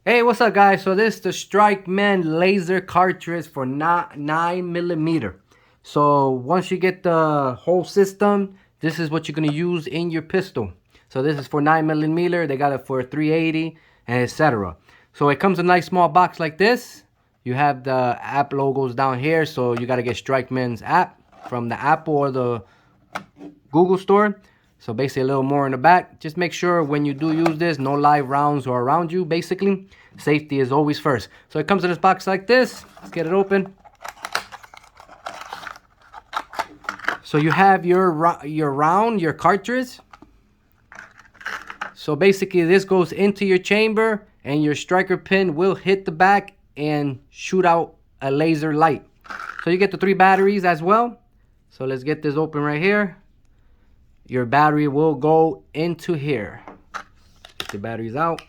Hey, what's up, guys? So this is the Strikeman laser cartridge for 9mm. So once you get the whole system, this is what you're gonna use in your pistol. So this is for 9mm. They got it for 380 and etc. So it comes in a nice small box like this. You have the app logos down here, so you gotta get Strikeman's app from the Apple or the Google store. So basically a little more in the back. Just make sure when you do use this, no live rounds are around you. Basically, safety is always first. So it comes in this box like this. Let's get it open. So you have your cartridge. So basically this goes into your chamber and your striker pin will hit the back and shoot out a laser light. So you get the 3 batteries as well. So let's get this open right here. Your battery will go into here. Get the batteries out.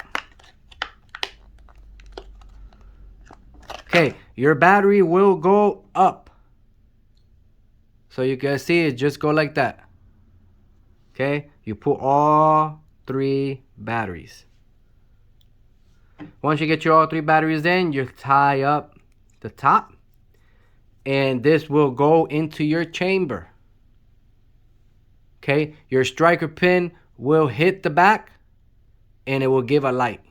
Okay, your battery will go up. So you can see it just go like that. Okay, you put all 3 batteries. Once you get your all 3 batteries in, you tie up the top. And this will go into your chamber. Okay, your striker pin will hit the back and it will give a light.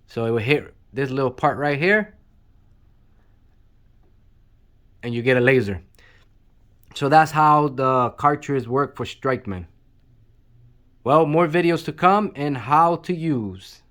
So it will hit this little part right here and you get a laser. So that's how the cartridges work for Strikeman. Well, more videos to come and how to use.